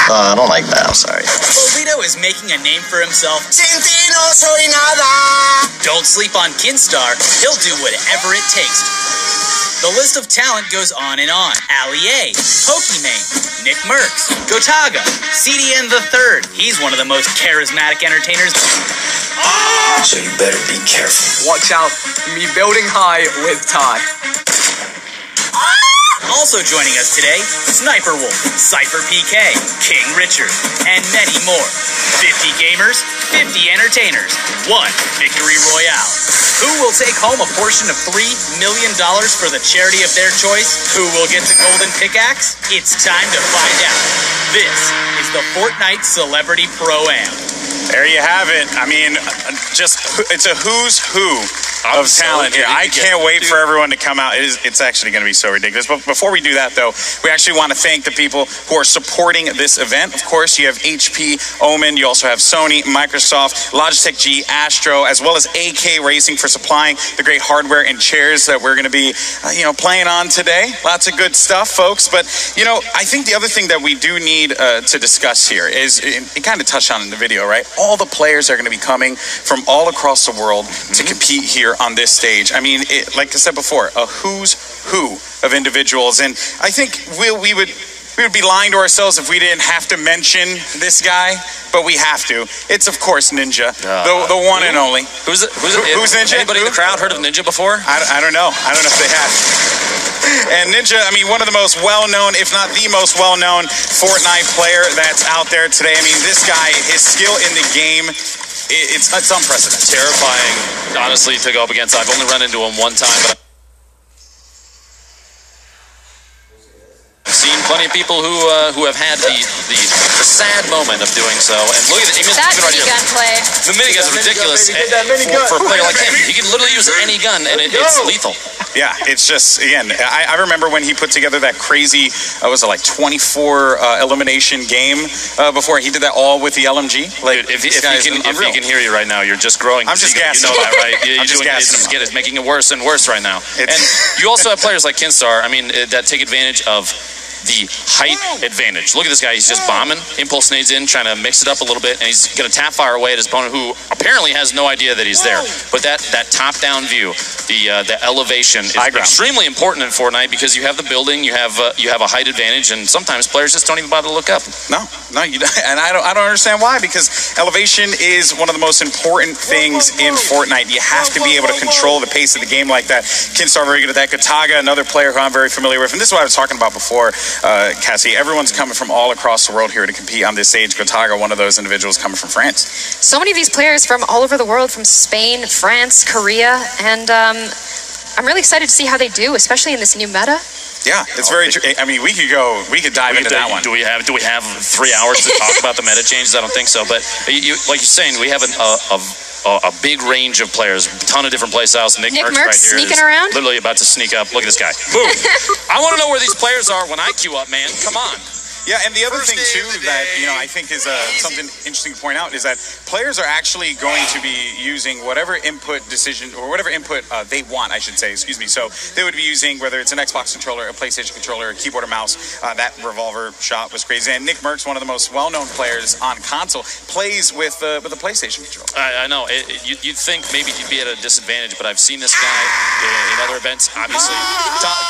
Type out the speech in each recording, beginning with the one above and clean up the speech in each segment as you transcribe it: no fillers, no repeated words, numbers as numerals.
I don't like that. I'm sorry. Polito is making a name for himself. Sin ti no soy nada. Don't sleep on Kinstar. He'll do whatever it takes. The list of talent goes on and on. Ali A, Pokimane, Nick Merckx, Gotaga, CDN the Third. He's one of the most charismatic entertainers. So you better be careful. Watch out, me building high with Ty. Also joining us today, Sniper Wolf, Cypher PK, King Richard, and many more. 50 gamers, 50 entertainers, 1 victory royale. Who will take home a portion of $3 million for the charity of their choice? Who will get the golden pickaxe? It's time to find out. This is the Fortnite Celebrity Pro-Am. There you have it. I mean, it's a who's who of talent here. I can't wait for everyone to come out. It's actually going to be so ridiculous. But before we do that, though, we actually want to thank the people who are supporting this event. Of course, you have HP, Omen. You also have Sony, Microsoft, Logitech G, Astro, as well as AK Racing for supplying the great hardware and chairs that we're going to be, playing on today. Lots of good stuff, folks. But, I think the other thing that we do need to discuss here is, it kind of touched on in the video, right? All the players are going to be coming from all across the world to compete here on this stage. I mean, like I said before, a who's who of individuals, and I think we would be lying to ourselves if we didn't have to mention this guy, but we have to. It's of course Ninja, the one and only. Who's Ninja? Anybody in the crowd heard of Ninja before? I don't know. I don't know if they have. And Ninja, I mean, one of the most well-known, if not the most well-known Fortnite player that's out there today. I mean, this guy, his skill in the game, it's unprecedented. Terrifying, honestly, to go up against. I've only run into him one time, but I've seen plenty of people who have had the sad moment of doing so. And look at it. That minigun play. The minigun is ridiculous for a player like him. He can literally use any gun, and it's lethal. Yeah, it's just, again, I remember when he put together that crazy, was it like 24 elimination game before he did that all with the LMG? Like, if he can hear you right now, you're just growing. I'm just gassing. You know that, right? It's making it worse and worse right now. And you also have players like Kinstar, I mean, that take advantage of the height advantage. Look at this guy. He's just bombing. Impulse nades in, trying to mix it up a little bit, and he's going to tap fire away at his opponent, who apparently has no idea that he's there. But that top-down view, the elevation is extremely important in Fortnite because you have the building, you have a height advantage, and sometimes players just don't even bother to look up. No, you don't. And I don't understand why, because elevation is one of the most important things in Fortnite. You have to be able to control the pace of the game like that. Kinstar very good at that. Gotaga, another player who I'm very familiar with, and this is what I was talking about before. Cassie, everyone's coming from all across the world here to compete on this stage. Gotaga, one of those individuals coming from France. So many of these players from all over the world, from Spain, France, Korea, and I'm really excited to see how they do, especially in this new meta. Yeah, it's very true. I mean, we could dive into that one. Do we have 3 hours to talk about the meta changes? I don't think so. But like you're saying, we have a big range of players, a ton of different play styles. Nick Merckx right here sneaking around, literally about to sneak up. Look at this guy. Boom! I want to know where these players are when I queue up, man. Come on. Yeah, and the other thing too that I think is something interesting to point out is that players are actually going to be using whatever input decision or whatever input they want, I should say. Excuse me. So they would be using whether it's an Xbox controller, a PlayStation controller, a keyboard or mouse. That revolver shot was crazy. And Nick Merckx, one of the most well-known players on console, plays with the PlayStation controller. I know. You'd think maybe he'd be at a disadvantage, but I've seen this guy in other events. Obviously,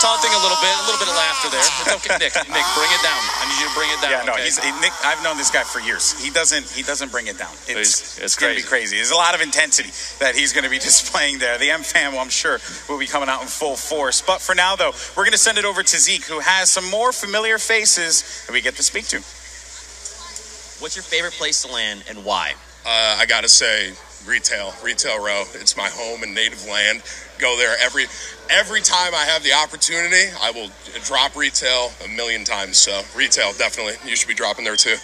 taunting a little bit of laughter there. It's okay, Nick, bring it down. I need you to bring it down. Yeah, no, okay? Nick. I've known this guy for years. He doesn't bring it down. It's going to be crazy. There's a lot of intensity that he's going to be displaying there. The M fam, I'm sure, will be coming out in full force. But for now, though, we're going to send it over to Zeke, who has some more familiar faces that we get to speak to. What's your favorite place to land and why? I got to say, Retail Row. It's my home and native land. Go there every time I have the opportunity. I will drop Retail a million times. So Retail, definitely. You should be dropping there too.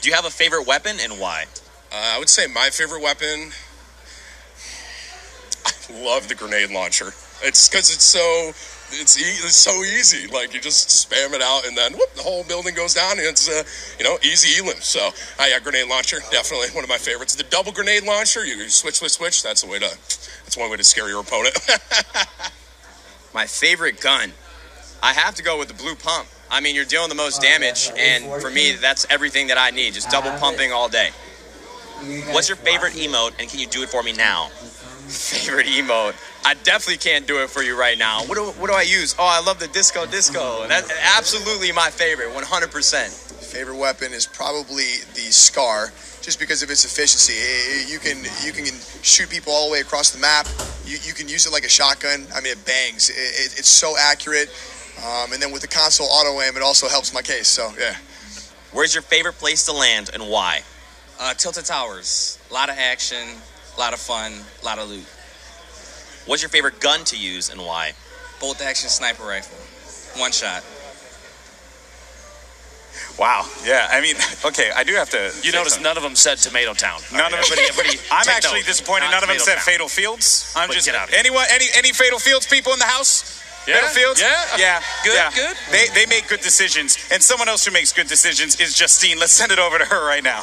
Do you have a favorite weapon and why? I would say my favorite weapon, I love the grenade launcher. It's because it's so easy. Like, you just spam it out and then whoop, the whole building goes down, and it's easy elim. So grenade launcher, definitely one of my favorites. The double grenade launcher, you switch. That's one way to scare your opponent. My favorite gun, I have to go with the blue pump. I mean, you're dealing the most damage, and for me, that's everything that I need. Just double pumping all day. What's your favorite emote, and can you do it for me now? Favorite emote? I definitely can't do it for you right now. What do I use? Oh, I love the disco. That's absolutely my favorite, 100%. Favorite weapon is probably the Scar, just because of its efficiency. You can shoot people all the way across the map. You can use it like a shotgun. I mean, it bangs. It's so accurate. And then with the console auto aim, it also helps my case. So yeah. Where's your favorite place to land and why? Tilted Towers. A lot of action, a lot of fun, a lot of loot. What's your favorite gun to use and why? Bolt action sniper rifle. One shot. Wow. Yeah. I mean, okay. I do have to. You notice none of them said Tomato Town. None of them. I'm actually disappointed. None of them said Fatal Fields. I'm just. Anyone? Any Fatal Fields people in the house? Yeah. Fatal Fields? Yeah. Good. Good. They make good decisions, and someone else who makes good decisions is Justine. Let's send it over to her right now.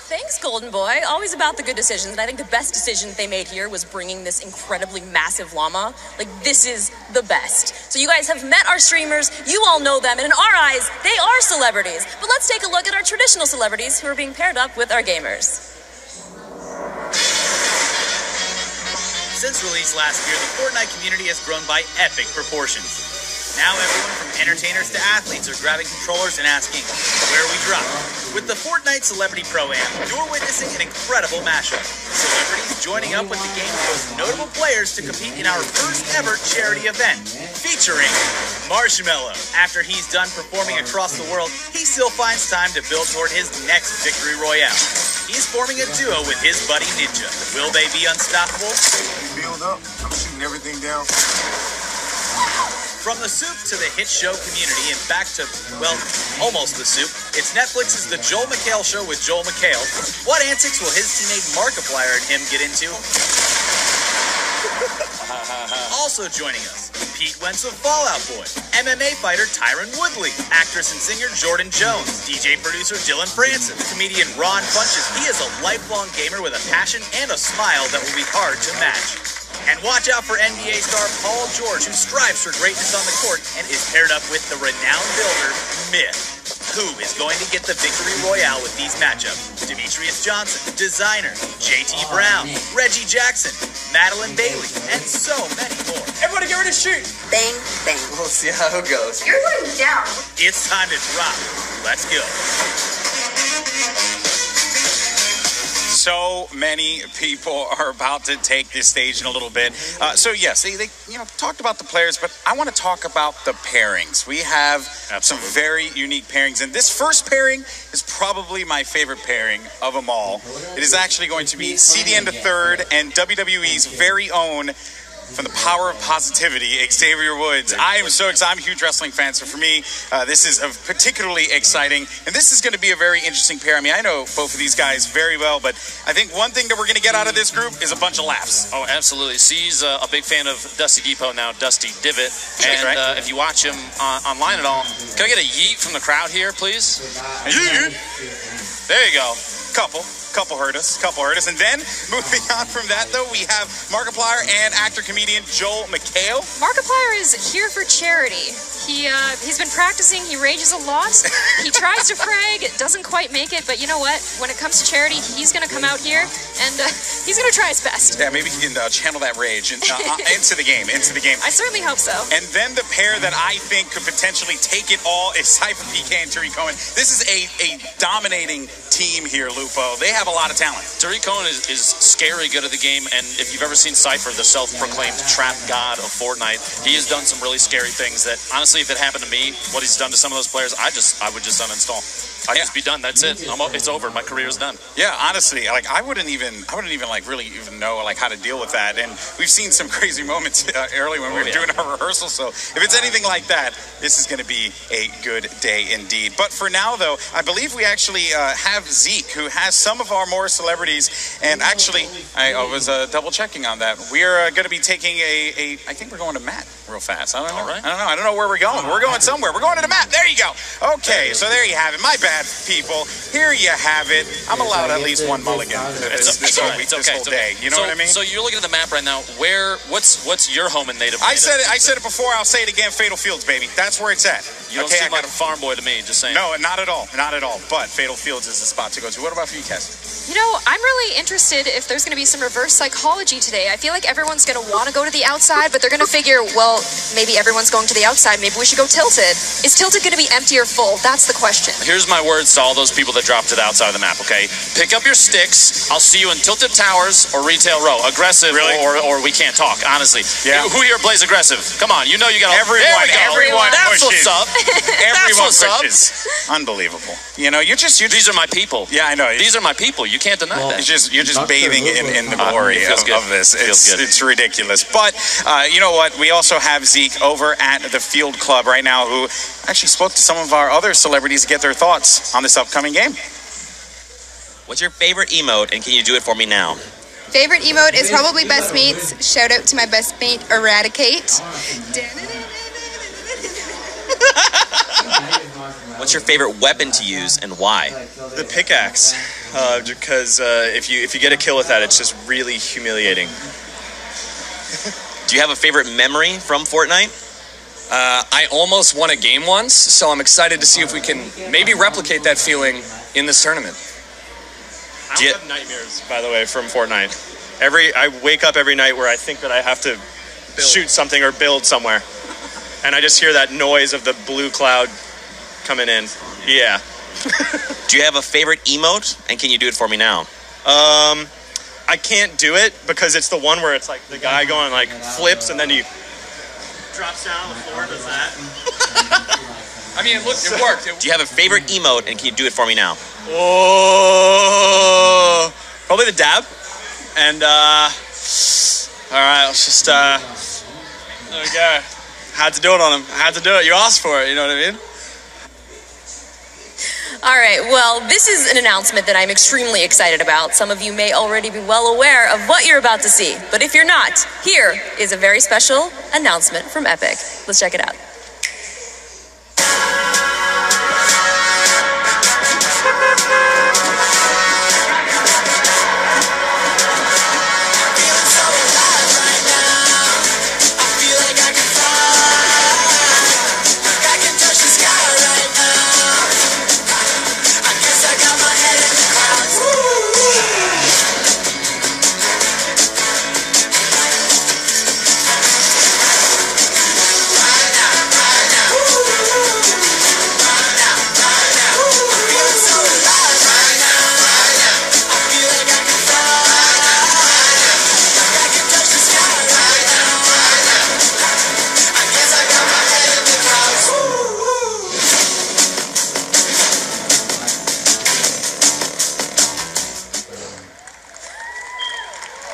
Thanks, Golden Boy. Always about the good decisions. And I think the best decision they made here was bringing this incredibly massive llama. Like, this is the best. So you guys have met our streamers. You all know them. And in our eyes, they are celebrities. But let's take a look at our traditional celebrities who are being paired up with our gamers. Since release last year, the Fortnite community has grown by epic proportions. Now everyone from entertainers to athletes are grabbing controllers and asking, where we drop? With the Fortnite Celebrity Pro-Am, you're witnessing an incredible mashup. Celebrities joining up with the game's most notable players to compete in our first ever charity event, featuring Marshmello. After he's done performing across the world, he still finds time to build toward his next victory royale. He's forming a duo with his buddy Ninja. Will they be unstoppable? Build up. I'm shooting everything down. From the soup to the hit show Community and back to, well, almost the soup, it's Netflix's The Joel McHale Show with Joel McHale. What antics will his teammate Markiplier and him get into? Also joining us, Pete Wentz of Fall Out Boy, MMA fighter Tyron Woodley, actress and singer Jordan Jones, DJ producer Dylan Francis, comedian Ron Funches. He is a lifelong gamer with a passion and a smile that will be hard to match. And watch out for NBA star Paul George, who strives for greatness on the court and is paired up with the renowned builder, Myth. Who is going to get the victory royale with these matchups? Demetrius Johnson, Designer, JT Brown, Reggie Jackson, Madeline Bailey, and so many more. Everybody get ready to shoot. Bang, bang. We'll see how it goes. You're going down. It's time to drop. Let's go. So many people are about to take this stage in a little bit. So yes, they talked about the players, but I want to talk about the pairings. We have some very unique pairings, and this first pairing is probably my favorite pairing of them all. It is actually going to be CDN III and WWE's very own, from the power of positivity, Xavier Woods. I am so excited. I'm a huge wrestling fan, so for me, this is particularly exciting. And this is going to be a very interesting pair. I mean, I know both of these guys very well, but I think one thing that we're going to get out of this group is a bunch of laughs. Oh, absolutely. C's a big fan of Dusty Depot now, Dusty Divot. And right. If you watch him online at all, can I get a yeet from the crowd here, please? Yeet. There you go. Couple heard us. And then, moving on from that, though, we have Markiplier and actor-comedian Joel McHale. Markiplier is here for charity. He's been practicing. He rages a lot. He tries to frag. Doesn't quite make it. But you know what? When it comes to charity, he's going to come out here and he's going to try his best. Yeah, maybe he can channel that rage into the game. I certainly hope so. And then the pair that I think could potentially take it all is Cypher PK and Tariq Cohen. This is a dominating team here, Lupo. They have a lot of talent. Tariq Cohen is scary good at the game, and if you've ever seen Cypher, the self-proclaimed trap god of Fortnite, he has done some really scary things that, honestly, if it happened to me, what he's done to some of those players, I would just uninstall. I'd just be done. That's it. It's over. My career's done. Yeah, honestly, like I wouldn't even like really even know like how to deal with that. And we've seen some crazy moments early when we were doing our rehearsal. So if it's anything like that, this is going to be a good day indeed. But for now, though, I believe we actually have Zeke, who has some of far more celebrities. And actually, I was double checking on that. We're going to be taking I think we're going to Matt real fast. I don't know. Right. I don't know where we're going. We're going somewhere. We're going to the Matt. There you go. Okay, so there you have it. My bad, people. Here you have it. I'm allowed at least one mulligan this whole day. You know what I mean? So you're looking at the map right now. What's your home and native? I said it before. I'll say it again. Fatal Fields, baby. That's where it's at. You don't seem like a farm boy to me. Just saying. No, not at all. Not at all. But Fatal Fields is the spot to go to. What about for you, Cass? You know, I'm really interested if there's going to be some reverse psychology today. I feel like everyone's going to want to go to the outside, but they're going to figure, well, maybe everyone's going to the outside. Maybe we should go Tilted. Is Tilted going to be empty or full? That's the question. Here's my words to all those people that drop to the outside of the map, okay? Pick up your sticks. I'll see you in Tilted Towers or Retail Row. Aggressive, really? or we can't talk, honestly. Yeah. Who here plays aggressive? Come on, you know you got to... Everyone That's pushes. what's up. Everyone That's what's pushes. Unbelievable. You know, These are my people. Yeah, I know. These are my people. You can't deny that. You're just bathing in the glory of this. It's ridiculous. But you know what? We also have Zeke over at the Field Club right now, who actually spoke to some of our other celebrities to get their thoughts on this upcoming game. What's your favorite emote, and can you do it for me now? Favorite emote is probably Best Mates. Shout out to my best mate, Eradicate. What's your favorite weapon to use, and why? The pickaxe, because if you get a kill with that, it's just really humiliating. Do you have a favorite memory from Fortnite? I almost won a game once, so I'm excited to see if we can maybe replicate that feeling in this tournament. I have nightmares, by the way, from Fortnite. I wake up every night where I think that I have to shoot something or build somewhere, and I just hear that noise of the blue cloud coming in. Yeah. Do you have a favorite emote, and can you do it for me now? I can't do it because it's the one where it's like the guy going like flips and then he drops down on the floor and does that. I mean, look, it worked. Do you have a favorite emote, and can you do it for me now? Oh, probably the dab. And all right, let's just there we go. Had to do it on him. I had to do it. You asked for it. You know what I mean? All right, well, this is an announcement that I'm extremely excited about. Some of you may already be well aware of what you're about to see, but if you're not, here is a very special announcement from Epic. Let's check it out.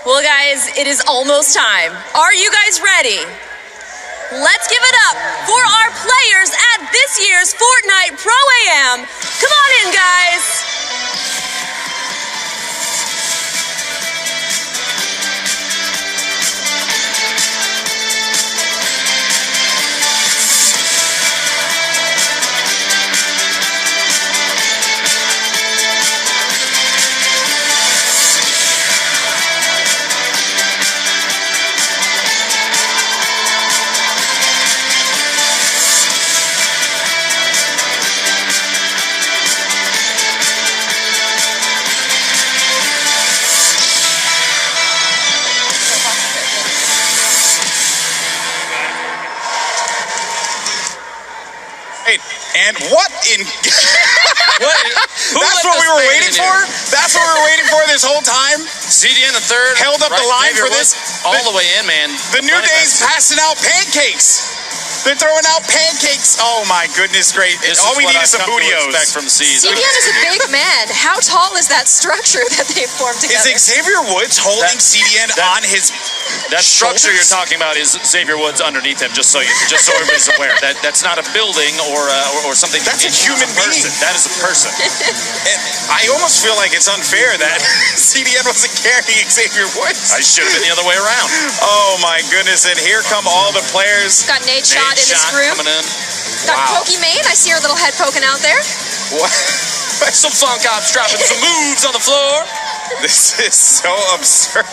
Well, guys, it is almost time. Are you guys ready? Let's give it up for our players at this year's Fortnite Pro AM. Come on in, guys. And what in... That's what we were waiting for? That's what we were waiting for this whole time? CDN the third. Held up the line for this. All the way in, man. The New Day's passing out pancakes. They're throwing out pancakes. Oh my goodness, great! All we need is some bootios. From C's. CDN is a big man. How tall is that structure that they formed together? Is Xavier Woods holding CDN on his? That structure you're talking about is Xavier Woods underneath him. Just so everybody's aware. That's not a building or something. That's a human being. That is a person. And I almost feel like it's unfair that CDN wasn't carrying Xavier Woods. I should have been the other way around. Oh my goodness! And here come all the players. Got Nate Shot in his room. Coming in. Got Pokey Main. I see her little head poking out there. What? Some funk ops dropping some moves on the floor. This is so absurd.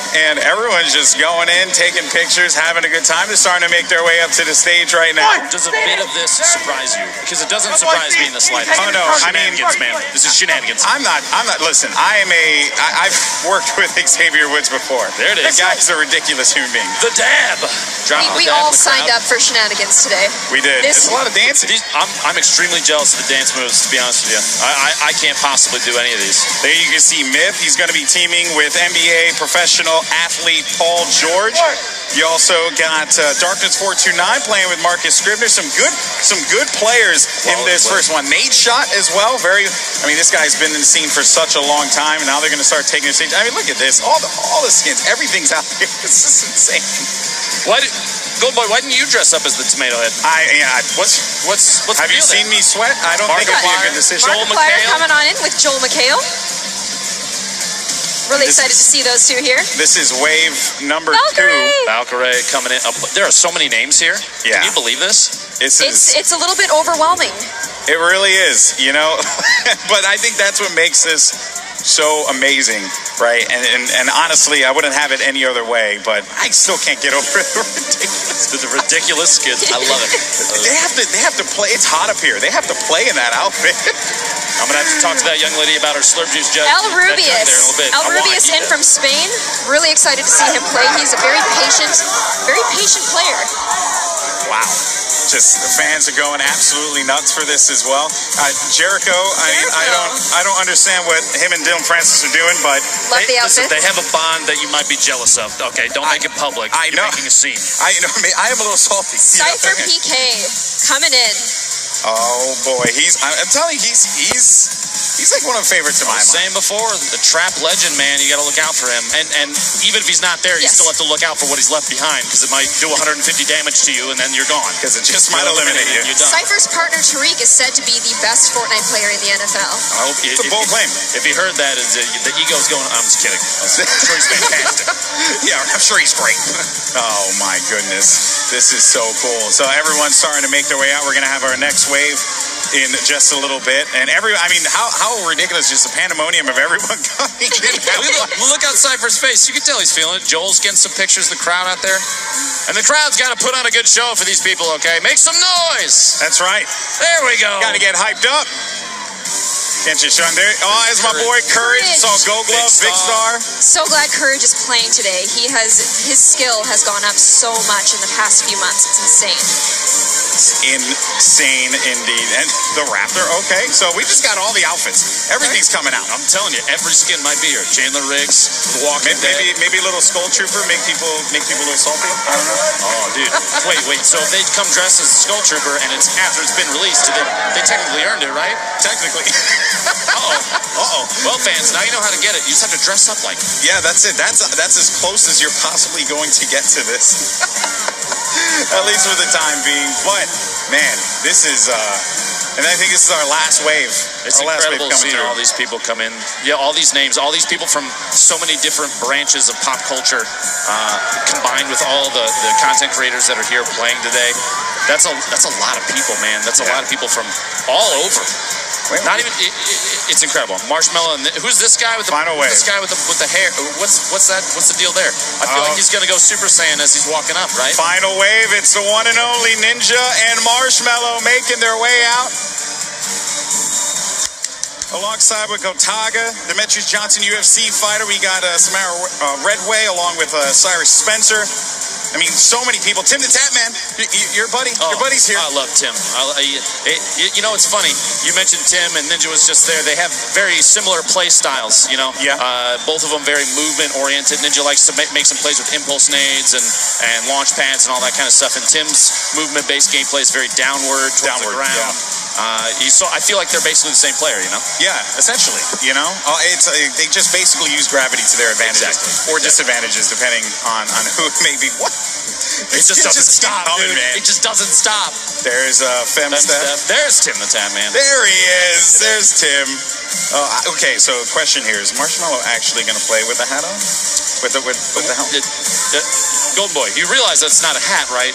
And everyone's just going in, taking pictures, having a good time. They're starting to make their way up to the stage right now. Does a bit of this surprise you? Because it doesn't surprise me in the slightest. Oh no, I mean, man, this is shenanigans. I'm not. Listen, I've worked with Xavier Woods before. There it is. The guy's a ridiculous human being. The dab. We all signed up for shenanigans today. We did. There's a lot of dancing. I'm extremely jealous of the dance moves, to be honest with you. I can't possibly do any of these. There you can see Myth. He's going to be teaming with NBA professional athlete Paul George. You also got Darkness 429 playing with Marcus Scribner. Some good players in this first one. Nate Shot as well. This guy's been in the scene for such a long time, and now they're going to start taking the stage. I mean, look at this. All the skins. Everything's out here. This is insane. Gold Boy, why didn't you dress up as the Tomato Head? What's Have you seen me sweat? I don't think it would be a good decision. Markiplier coming on in with Joel McHale. Really excited to see those two here. This is wave number Valkyrie. 2. Valkyrie coming in. There are so many names here. Yeah. Can you believe this? It's a little bit overwhelming. It really is, But I think that's what makes this so amazing, right? And honestly, I wouldn't have it any other way, but I still can't get over the ridiculous skits. I love it. They have to play. It's hot up here. They have to play in that outfit. I'm gonna have to talk to that young lady about her slurp juice jug. El Rubius in from Spain. Really excited to see him play. He's a very patient player. Wow. Just the fans are going absolutely nuts for this as well. Jericho, I don't understand what him and Dylan Francis are doing, but love the outfit. Listen, they have a bond that you might be jealous of. Okay, don't make it public. I know. You're making a scene. I am a little salty. Cypher PK coming in. Oh boy, I'm telling you, he's like one of the favorites of mine. Saying before, the trap legend, man, you got to look out for him. And even if he's not there, you still have to look out for what he's left behind, because it might do 150 damage to you, and then you're gone. Because it just might eliminate you. You're done. Cypher's partner Tariq is said to be the best Fortnite player in the NFL. I hope it's a bold claim. If he heard that, the ego's going. I'm just kidding. I'm sure he's fantastic. Yeah, I'm sure he's great. Oh my goodness, this is so cool. So everyone's starting to make their way out. We're gonna have our next wave in just a little bit, and how ridiculous is the pandemonium of everyone coming in. Look out Cypher's face. You can tell he's feeling it. Joel's getting some pictures of the crowd out there, and the crowd's got to put on a good show for these people. Okay, make some noise. That's right. There we go. Got to get hyped up. Can't you show him there? Oh, there's my boy Courage. Saw Gold Glove, Big Star. So glad Courage is playing today. His skill has gone up so much in the past few months. It's insane. Insane indeed. And the Raptor, okay. So we just got all the outfits. Everything's coming out. I'm telling you, every skin might be here. Chandler Riggs, Walking Dead. Maybe a little Skull Trooper, make people a little salty. I don't know. Oh, dude. Wait. So if they come dressed as a Skull Trooper and it's after it's been released, they technically earned it, right? Technically. Uh-oh. Well, fans, now you know how to get it. You just have to dress up like it. Yeah, that's it. That's as close as you're possibly going to get to this. At least for the time being. But, man, this is, and I think this is our last wave. It's incredible seeing all these people come in. Yeah, all these names, all these people from so many different branches of pop culture, combined with all the content creators that are here playing today. That's a lot of people, man. That's a lot of people from all over. Not even. It's incredible. Marshmallow. And who's this guy with the Final Wave? This guy with the hair. What's that? What's the deal there? I feel like he's gonna go Super Saiyan as he's walking up, right? Final Wave. It's the one and only Ninja and Marshmallow making their way out. Alongside with Gotaga, Demetrius Johnson, UFC fighter. We got Samara Redway along with Cyrus Spencer. I mean, so many people. Tim the Tap Man, your buddy's here. I love Tim. You know, it's funny. You mentioned Tim and Ninja was just there. They have very similar play styles, you know? Yeah. Both of them very movement-oriented. Ninja likes to make some plays with impulse nades and launch pads and all that kind of stuff. And Tim's movement-based gameplay is very downward towards the ground. Yeah. I feel like they're basically the same player, you know? Yeah, essentially, you know? They just basically use gravity to their advantages. Exactly. Or disadvantages, depending on who it may be. What? It just doesn't stop, dude. Man. It just doesn't stop. There's Fem Steph. There's Tim the Tap Man. There he is. There's Tim. Okay, so question here. Is Marshmallow actually going to play with the hat on? With the helmet? Golden Boy, you realize that's not a hat, right?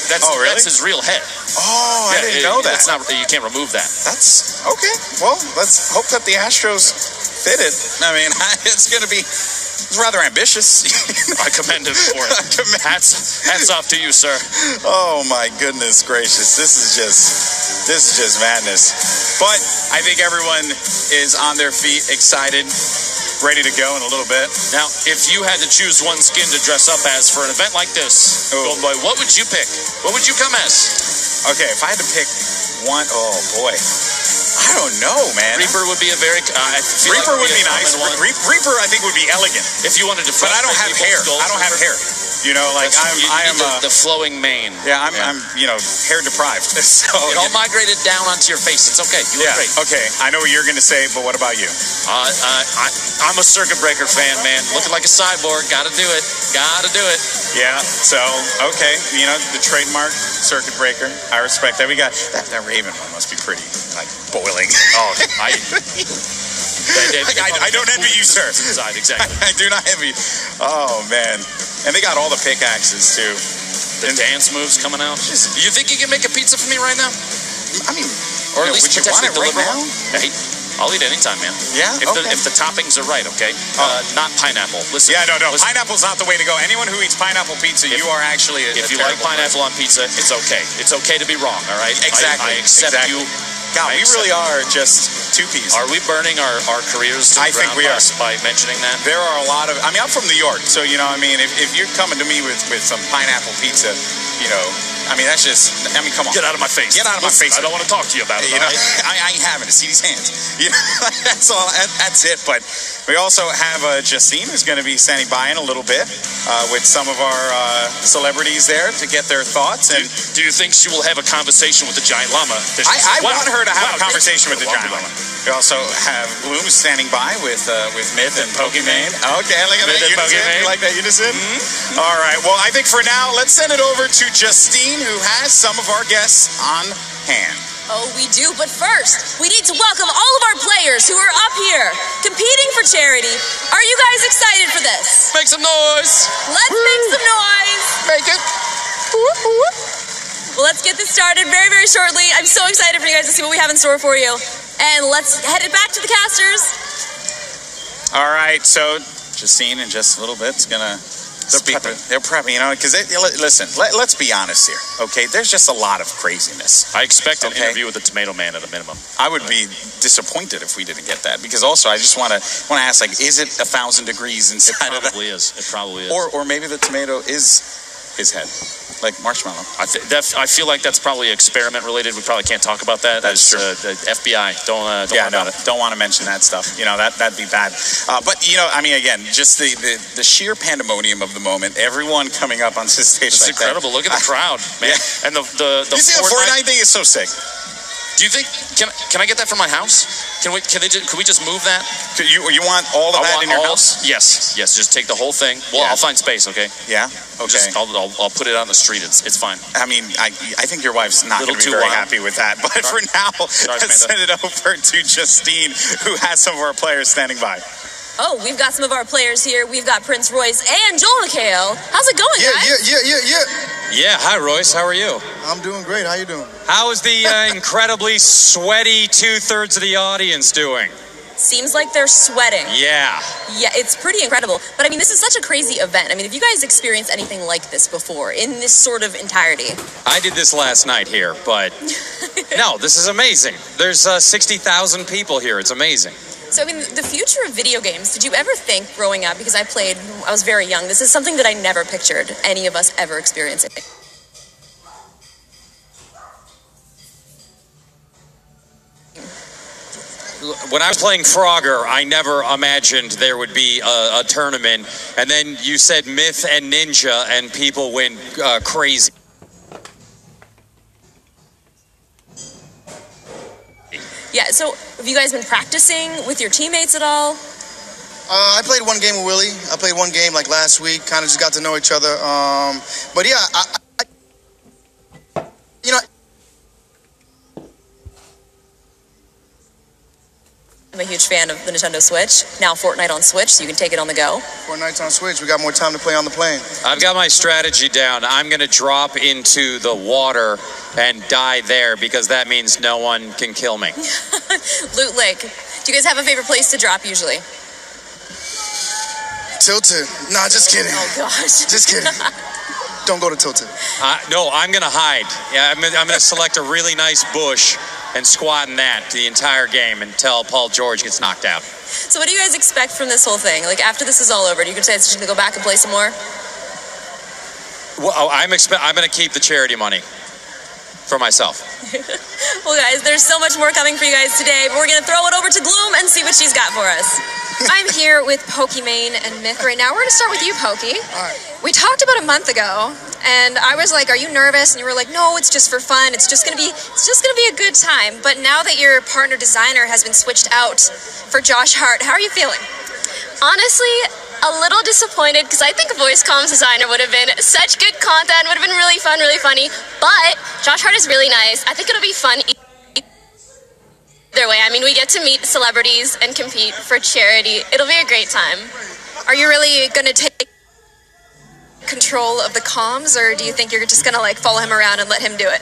That's his real head. Oh, I didn't know that. That's not. You can't remove that. That's okay. Well, let's hope that the Astros fit it. I mean, it's going to be. It's rather ambitious. I commend him for it. Hats off to you, sir. Oh my goodness gracious! This is just madness. But I think everyone is on their feet, excited, ready to go in a little bit. Now, if you had to choose one skin to dress up as for an event like this, Golden Boy, what would you pick? What would you come as? Okay, if I had to pick one, oh boy. I don't know, man. Reaper would be a very. Reaper would be nice. Reaper, I think, would be elegant. If you wanted to, but I don't have hair. I don't have hair. You know, like I am the flowing mane. Yeah, I'm hair deprived. So it all migrated down onto your face. It's okay. You look great. Okay, I know what you're gonna say, but what about you? I'm a circuit breaker fan, man. Looking like a cyborg. Gotta do it. Yeah. So okay, you know the trademark circuit breaker. I respect that. We got that Raven one must be pretty like boiling. Oh, I don't envy you, sir. Inside, exactly. I do not envy. Oh man, and they got all the pickaxes too. The dance moves coming out. You think you can make a pizza for me right now? I mean, or at least would you want it right now? Hey, I'll eat anytime, man. Yeah. If the toppings are right, okay. Not pineapple. Listen. Yeah, no. Listen. Pineapple's not the way to go. Anyone who eats pineapple pizza, you are actually. If you like pineapple on pizza, it's okay. It's okay to be wrong. All right. Exactly. I accept you. God, we really are just two peas. Are we burning our careers to the ground we are. by mentioning that? There are a lot of. I mean, I'm from New York, so you know. I mean, if you're coming to me with some pineapple pizza, you know. I mean, that's just. I mean, come on. Get out of my face. Get out of my face. I don't want to talk to you about it. You know, I ain't having to see these hands. You know, that's all. That's it. But we also have Justine, who's going to be standing by in a little bit with some of our celebrities there to get their thoughts. And do you think she will have a conversation with the giant llama? I want her to have a conversation with the giant llama. We also have Bloom standing by with Myth and Pokimane. Okay, look at that unison. You like that unison? Mm-hmm. All right. Well, I think for now, let's send it over to Justine, who has some of our guests on hand. Oh, we do. But first, we need to welcome all of our players who are up here competing for charity. Are you guys excited for this? Make some noise. Let's make some noise. Make it. Well, let's get this started very, very shortly. I'm so excited for you guys to see what we have in store for you. And let's head it back to the casters. All right, so Justine in just a little bit is going to speak. They're prepping, you know, because listen, let's be honest here, okay? There's just a lot of craziness. I expect an interview with the Tomato Man at a minimum. I would be disappointed if we didn't get that, because also I just want to ask, like, is it 1,000 degrees inside of that? It probably is. Or maybe the tomato is his head. Like Marshmallow. I feel like that's probably experiment related. We probably can't talk about that. That's true. The FBI. Don't worry about it. Don't want to mention that stuff. You know, that'd be bad. But, you know, I mean, again, just the sheer pandemonium of the moment. Everyone coming up on this stage. It's incredible. Look at the crowd, man. Yeah. And the you see the Fortnite thing is so sick. Do you think can I get that from my house? Can we just move that? You want all of that in your house? Yes. Just take the whole thing. Well, I'll find space. Okay. Yeah. Okay. I'll put it on the street. It's fine. I mean, I think your wife's not going to be very happy with that. But for now, let's send it over to Justine, who has some of our players standing by. Oh, we've got some of our players here. We've got Prince Royce and Joel McHale. How's it going, guys? Yeah, hi, Royce. How are you? I'm doing great. How you doing? How is the incredibly sweaty 2/3 of the audience doing? Seems like they're sweating. Yeah. Yeah, it's pretty incredible. But, I mean, this is such a crazy event. I mean, have you guys experienced anything like this before in this sort of entirety? I did this last night here, but no, this is amazing. There's 60,000 people here. It's amazing. So, I mean, the future of video games, did you ever think growing up, because I was very young, this is something that I never pictured any of us ever experiencing. When I was playing Frogger, I never imagined there would be a tournament, and then you said Myth and Ninja, and people went crazy. Yeah, so have you guys been practicing with your teammates at all? I played one game with Willie. I played one game like last week. Kind of just got to know each other. But yeah, you know. I'm a huge fan of the Nintendo Switch. Now Fortnite on Switch, so you can take it on the go. Fortnite's on Switch. We got more time to play on the plane. I've got my strategy down. I'm going to drop into the water and die there because that means no one can kill me. Loot Lake. Do you guys have a favorite place to drop usually? Tilted. Nah, just kidding. Oh, gosh. Just kidding. Don't go to Tilted. No, I'm going to hide. Yeah, I'm going to select a really nice bush and squat in that the entire game until Paul George gets knocked out. So what do you guys expect from this whole thing? Like, after this is all over, do you decide to go back and play some more? Well, I'm going to keep the charity money for myself. Well, guys, there's so much more coming for you guys today, but we're going to throw it over to Gloom and see what she's got for us. I'm here with Pokimane and Myth right now. We're going to start with you, Pokey. All right. We talked about a month ago, and I was like, "Are you nervous?" And you were like, "No, it's just for fun. It's just gonna be a good time." But now that your partner designer has been switched out for Josh Hart, how are you feeling? Honestly, a little disappointed because I think a voice comms designer would have been such good content, would have been really fun, really funny. But Josh Hart is really nice. I think it'll be fun either way. I mean, we get to meet celebrities and compete for charity. It'll be a great time. Are you really gonna take control of the comms, or do you think you're just gonna like follow him around and let him do it?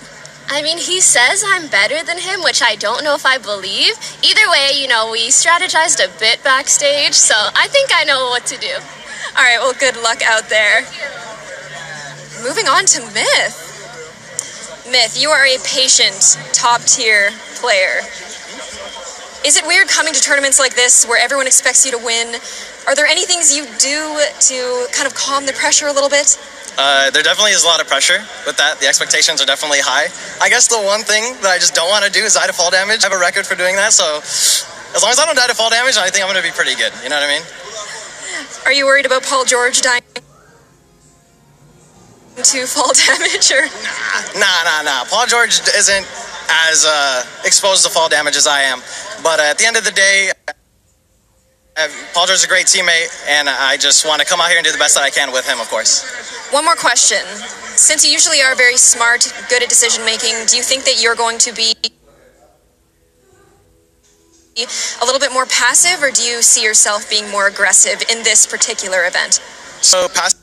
I mean, he says I'm better than him, which I don't know if I believe. Either way, you know, we strategized a bit backstage, so I think I know what to do. All right, well, good luck out there. Moving on to Myth. Myth, you are a patient, top-tier player. Is it weird coming to tournaments like this where everyone expects you to win? Are there any things you do to kind of calm the pressure a little bit? There definitely is a lot of pressure with that. The expectations are definitely high. I guess the one thing that I just don't want to do is die to fall damage. I have a record for doing that, so as long as I don't die to fall damage, I think I'm going to be pretty good. You know what I mean? Are you worried about Paul George dying to fall damage? Or? Nah. Paul George isn't as exposed to fall damage as I am. But at the end of the day, Paul George is a great teammate, and I just want to come out here and do the best that I can with him, of course. One more question. Since you usually are very smart, good at decision-making, do you think that you're going to be a little bit more passive, or do you see yourself being more aggressive in this particular event? So, passive.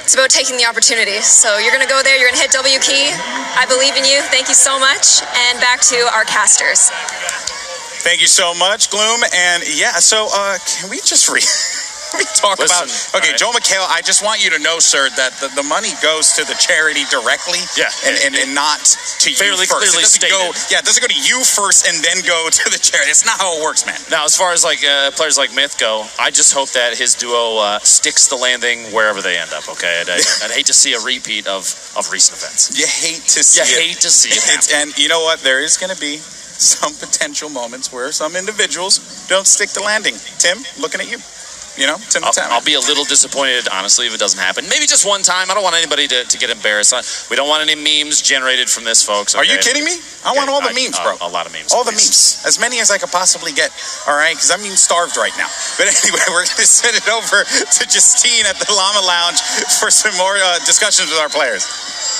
It's about taking the opportunity. So you're going to go there, you're going to hit W key. I believe in you. Thank you so much. And back to our casters. Thank you so much, Gloom. And yeah, so can we just talk about... Okay, right. Joel McHale, I just want you to know, sir, that the money goes to the charity directly. Yeah. And not to you first. Clearly stated. It doesn't go to you first and then go to the charity. It's not how it works, man. Now, as far as like players like Myth go, I just hope that his duo sticks the landing wherever they end up, okay? I'd hate to see a repeat of recent events. You hate to see it happen. And you know what? There is going to be some potential moments where some individuals don't stick the landing. Tim, looking at you. You know, I'll be a little disappointed, honestly, if it doesn't happen. Maybe just one time. I don't want anybody to get embarrassed. We don't want any memes generated from this, folks. Okay? Are you kidding me? I want all the memes, bro. A lot of memes. All the memes. As many as I could possibly get. All right? Because I'm even starved right now. But anyway, we're going to send it over to Justine at the Llama Lounge for some more discussions with our players.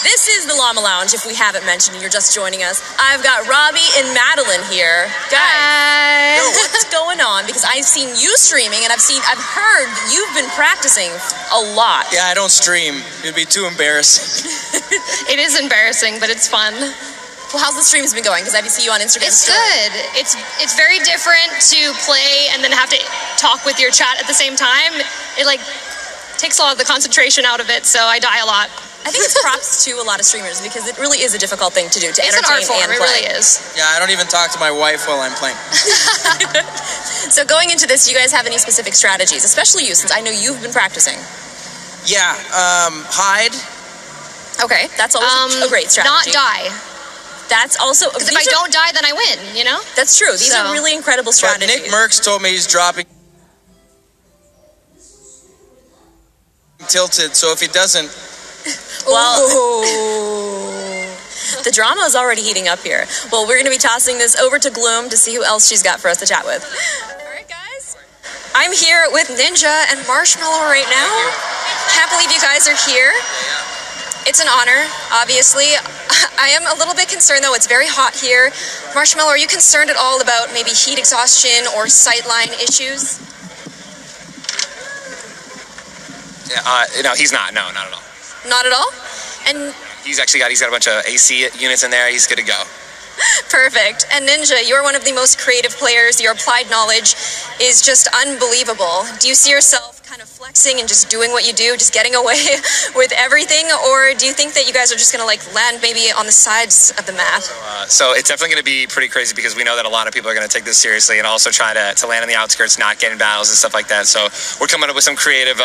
This is the Llama Lounge, if we haven't mentioned, you're just joining us. I've got Robbie and Madeline here. Guys, what's going on? Because I've seen you streaming, and I've heard you've been practicing a lot. Yeah, I don't stream. It'd be too embarrassing. It is embarrassing, but it's fun. Well, how's the streams been going? Because I see you on Instagram. It's good. It's very different to play and then have to talk with your chat at the same time. It takes a lot of the concentration out of it, so I die a lot. I think it's props to a lot of streamers because it really is a difficult thing to do, to It's an entertain art form, and it play. really is. Yeah, I don't even talk to my wife while I'm playing. So going into this, do you guys have any specific strategies, especially you, since I know you've been practicing? Yeah, hide. Okay, that's always a great strategy. Not die. That's also... Because if I don't die, then I win, you know? That's true. These are really incredible But strategies. Nick Merckx told me he's dropping tilted, so if he doesn't... Well, the drama is already heating up here. Well, we're going to be tossing this over to Gloom to see who else she's got for us to chat with. All right, guys. I'm here with Ninja and Marshmallow right now. Can't believe you guys are here. It's an honor, obviously. I am a little bit concerned, though. It's very hot here. Marshmallow, are you concerned at all about maybe heat exhaustion or sightline issues? Yeah, no, he's not. No, not at all. Not at all? And He's got a bunch of AC units in there. He's good to go. perfect. And Ninja, you're one of the most creative players. Your applied knowledge is just unbelievable. Do you see yourself kind of flexing and just doing what you do, just getting away with everything? Or do you think that you guys are just going to like land maybe on the sides of the map? So it's definitely going to be pretty crazy because we know that a lot of people are going to take this seriously and also try to land on the outskirts, not get in battles and stuff like that. So we're coming up with some creative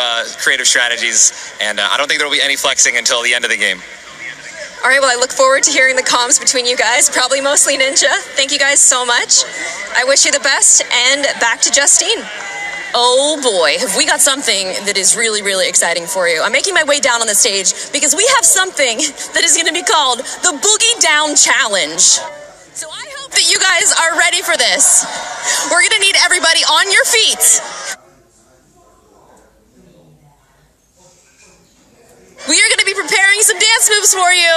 strategies, and I don't think there will be any flexing until the end of the game. All right, well, I look forward to hearing the comms between you guys, probably mostly Ninja. Thank you guys so much. I wish you the best, and back to Justine. Oh boy, have we got something that is really, really exciting for you. I'm making my way down on the stage because we have something that is going to be called the Boogie Down Challenge. So I hope that you guys are ready for this. We're going to need everybody on your feet. We are going to be preparing some dance moves for you.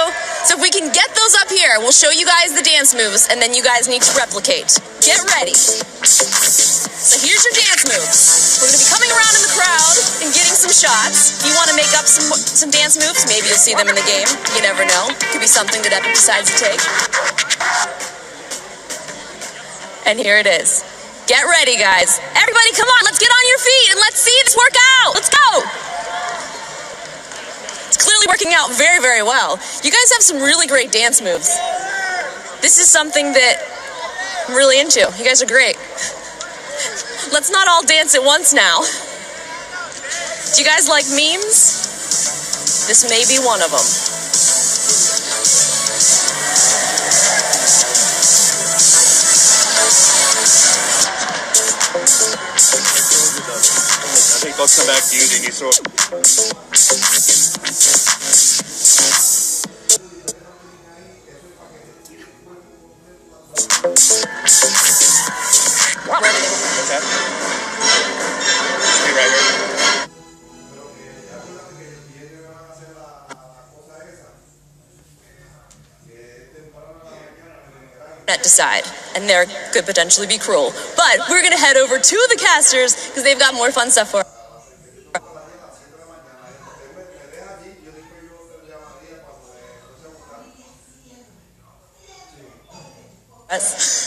So if we can get those up here, we'll show you guys the dance moves, and then you guys need to replicate. Get ready. So here's your dance moves. We're going to be coming around in the crowd and getting some shots. If you want to make up some dance moves, maybe you'll see them in the game. You never know. Could be something that Epic decides to take. And here it is. Get ready, guys. Everybody, come on. Let's get on your feet and let's see this work out. Let's go. It's clearly working out very, very well. You guys have some really great dance moves. This is something that I'm really into. You guys are great. Let's not all dance at once now. Do you guys like memes? This may be one of them. I think they'll come back to you, then you throw it. Decide, and there could potentially be cruel. But we're gonna head over to the casters because they've got more fun stuff for us.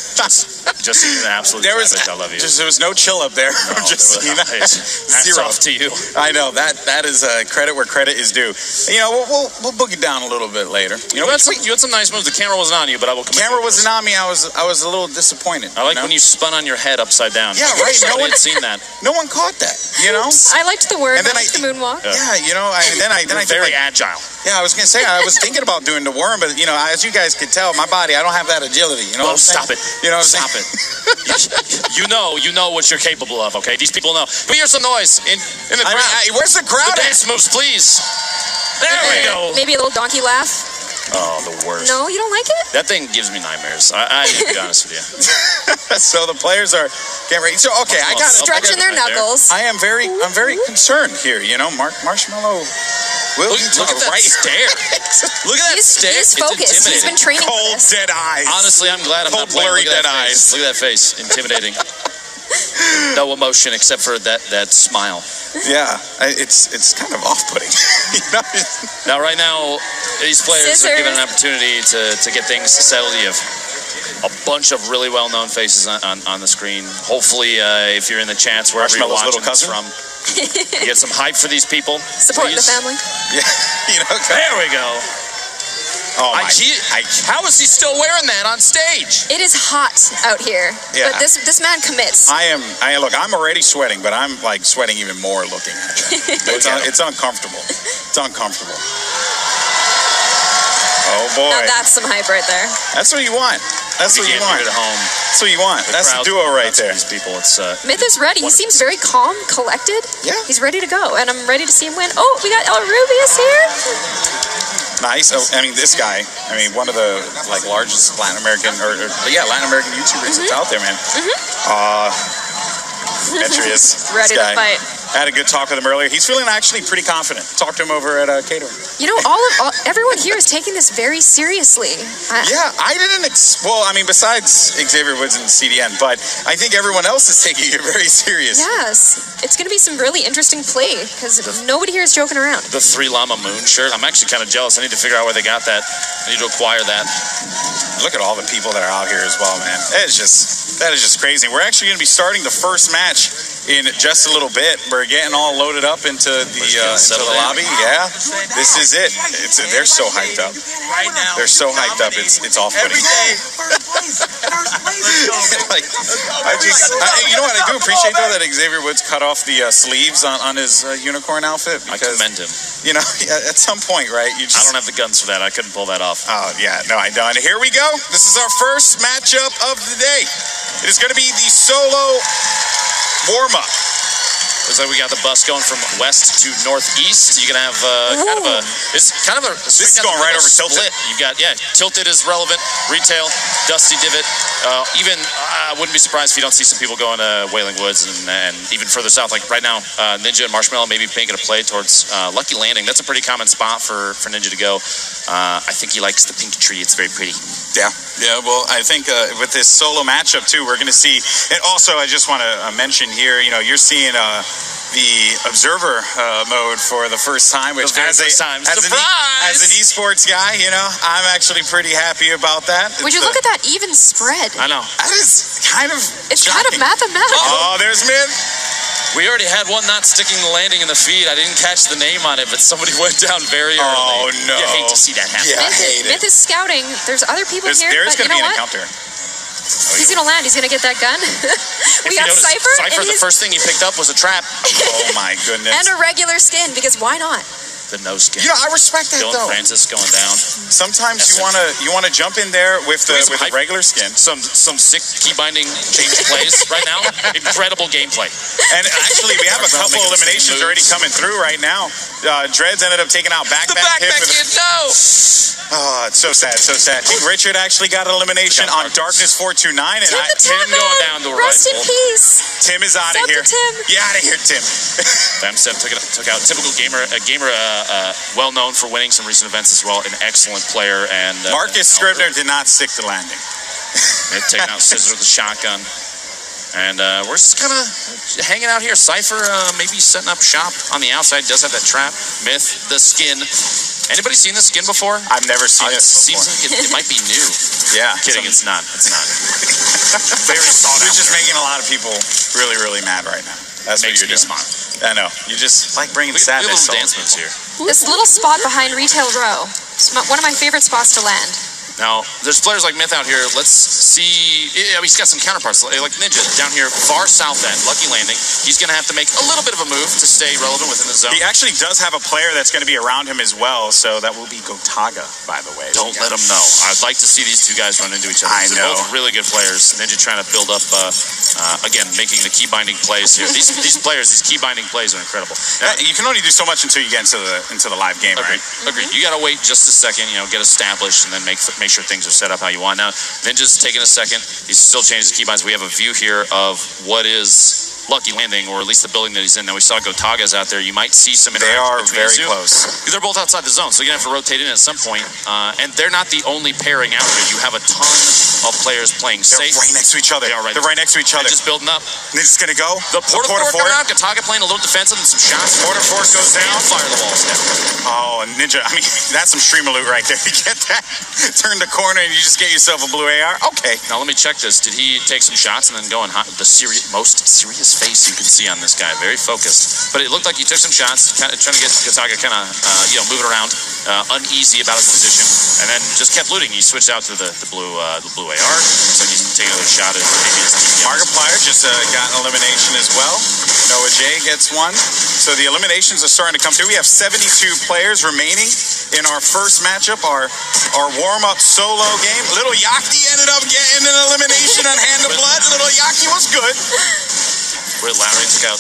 Just an absolute savage. I love you. There was no chill up there. No, just hats zero off to you. I know that is credit where credit is due. You know, we'll boogie down a little bit later. You had some nice moves. The camera wasn't on you, but I will. Camera wasn't on me. I was a little disappointed. I like when you spun on your head upside down. Yeah, right. No one had seen that. No one caught that. You know. I liked the word. And then the moonwalk. Yeah, you know. Then I very agile. Yeah, I was gonna say I was thinking about doing the worm, but you know, as you guys can tell, my body, I don't have that agility. You know. Oh, stop it. You know. Stop it. You know what you're capable of, okay? These people know. We hear some noise in the crowd. Where's the crowd? The dance moves, please. There we go. Maybe a little donkey laugh. Oh, the worst. No, you don't like it? That thing gives me nightmares. I need to be honest with you. So the players are getting ready. So okay, I got stretching their knuckles. I'm very concerned here. You know, Marshmallow. Look at that stare. Look at that stare. He's focused. He's been training. Cold, dead eyes. Honestly, I'm glad I'm not playing. Blurry dead eyes. Look at that face. Intimidating. No emotion except for that smile. Yeah, it's kind of off-putting. Now, right now, these players are given an opportunity to get things settled. You have a bunch of really well-known faces on the screen. Hopefully, if you're in the chats wherever you're watching this from. Get some hype for these people. Support the family. Yeah, you know. There we go. Oh my! How is he still wearing that on stage? It is hot out here, Yeah. but this man commits. Look, I'm already sweating, but I'm like sweating even more looking at it. It's uncomfortable. It's uncomfortable. Oh boy! Now that's some hype right there. That's what you want. That's what you want at home. That's what you want. That's the duo right there. These people, it's Myth is ready. He seems very calm, collected. Yeah. He's ready to go, and I'm ready to see him win. Oh, we got El Rubius here. Nice. Oh, I mean, this guy. I mean, one of the like largest Latin American Latin American YouTubers that's out there, man. Demetrius. Ready this to guy. fight. I had a good talk with him earlier. He's feeling actually pretty confident. Talked to him over at catering. You know, everyone here is taking this very seriously. Yeah, I didn't. Well, I mean, besides Xavier Woods and CDN, but I think everyone else is taking it very serious. Yes, it's going to be some really interesting play because nobody here is joking around. the 3 Llama Moon shirt. I'm actually kind of jealous. I need to figure out where they got that. I need to acquire that. Look at all the people that are out here as well, man. That is just crazy. We're actually going to be starting the first match in just a little bit. We're getting all loaded up into the lobby. Yeah, this is it. They're so hyped up. Right now. They're so hyped up. It's off-putting. Like, you know what? I do appreciate though that Xavier Woods cut off the sleeves on his unicorn outfit. I commend him. You know, at some point, right? I don't have the guns for that. I couldn't pull that off. Oh yeah, no, I don't. Here we go. This is our first matchup of the day. It is going to be the solo warm-up. Looks like we got the bus going from west to northeast. You're gonna have this is going right over Tilted. You got Tilted is relevant. Retail, Dusty Divot. Even I wouldn't be surprised if you don't see some people going to Wailing Woods and even further south. Like right now, Ninja and Marshmallow maybe making a play towards Lucky Landing. That's a pretty common spot for Ninja to go. I think he likes the pink tree. It's very pretty. Yeah. Well, I think with this solo matchup too, we're going to see. And also, I just want to mention here, you know, you're seeing the observer mode for the first time, which as an esports guy, you know, I'm actually pretty happy about that. Would you look at that even spread? I know. That is kind of shocking. Mathematical. Oh, there's Myth. We already had one not sticking the landing in the feed. I didn't catch the name on it, but somebody went down very early. Oh, no. You hate to see that happen. Yeah, I hate it. Myth is scouting. There's other people here, There's but going to you know be an what? encounter. He's going to land. He's going to get that gun. We got Cypher. Cypher, the first thing he picked up was a trap. Oh, my goodness. And a regular skin, because why not? The no skin. You know, I respect that Dylan though. Francis going down. Sometimes you wanna jump in there with the regular skin. Some sick key binding change plays right now. Incredible gameplay. And actually, we have a couple eliminations already coming through right now. Dreads ended up taking out backpack hit. Oh, it's so sad, so sad. King Richard actually got an elimination on Darkness 429, and Tim going down to Rest in peace. Tim is out of here. Tim. Get out of here, Tim. Femstep took out typical gamer. A gamer well known for winning some recent events as well. An excellent player. And Marcus Scribner did not stick the landing. Myth taking out Scissor with the shotgun. And we're just kind of hanging out here. Cypher maybe setting up shop on the outside. Does have that trap. Myth, the skin. Anybody seen the skin before? I've never seen it before. Seems like it might be new. Yeah. Kidding, it's not. It's not. Very solid. You're just making a lot of people really, really mad right now. That's what you're doing. Smile. I know. You just like bringing sadness. Little dance moves here. This little spot behind Retail Row. It's one of my favorite spots to land. Now, there's players like Myth out here. Let's see. He's got some counterparts, like Ninja down here, far south end, Lucky Landing. He's going to have to make a little bit of a move to stay relevant within the zone. He actually does have a player that's going to be around him as well, so that will be Gotaga, by the way. Don't let him know. I'd like to see these two guys run into each other. I know. They're both really good players. Ninja trying to build up, again, making the key binding plays here. These players, these key binding plays are incredible. Now, you can only do so much until you get into the live game, right? Agreed. You got to wait just a second, get established, and then make sure things are set up how you want. Now, Ninja's taking a second. He's still changing his keybinds. We have a view here of what is Lucky Landing, or at least the building that he's in. Now, we saw Gotaga's out there. You might see some interaction between very close. They're both outside the zone, so you're going to have to rotate in at some point. And they're not the only pairing out here. You have a ton of players playing safe. They're right next to each other. They're right next to each other. They're just building up. Ninja's going to go. The Porta Fort coming out. Gotaga playing a little defensive and some shots. Porta Fort goes down. Fire the walls down. Oh, Ninja. I mean, that's some stream loot right there. You get that? Turn the corner and you just get yourself a blue AR. Okay. Now, let me check this. Did he take some shots and then go in the most serious face you can see on this guy, very focused. But it looked like he took some shots, kind of trying to get Gotaga kind of moving around, uneasy about his position, and then just kept looting. He switched out to the blue AR. Looks like he's taking another shot at maybe his TPM. Markiplier just got an elimination as well. Noah J gets one. So the eliminations are starting to come through. We have 72 players remaining in our first matchup, our warm-up solo game. Little Yaki ended up getting an elimination on Hand of Blood. Little Yaki was good. Britt Lowry took out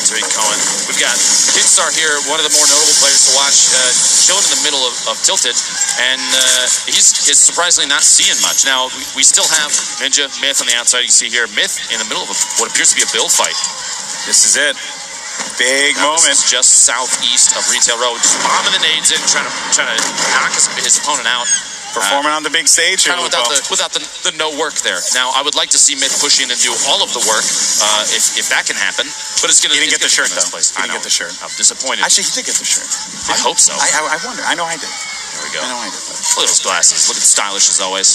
Tariq Cohen. We've got Kinstar here, one of the more notable players to watch, chilling in the middle of Tilted, and he's surprisingly not seeing much. Now, we still have Ninja, Myth on the outside. You can see here, Myth in the middle of what appears to be a build fight. This is it. Big moment. This is just southeast of Retail Road, just bombing the nades in, trying to knock his opponent out. Performing on the big stage here, kind of without the no work there. Now, I would like to see Myth push in and do all of the work if that can happen. But it's going to. He didn't get the shirt though. Place. He didn't get the shirt. I'm disappointed. Actually, he did get the shirt. I hope so. I wonder. I know I did. There we go. I know I did. Look at those glasses. Looking stylish as always.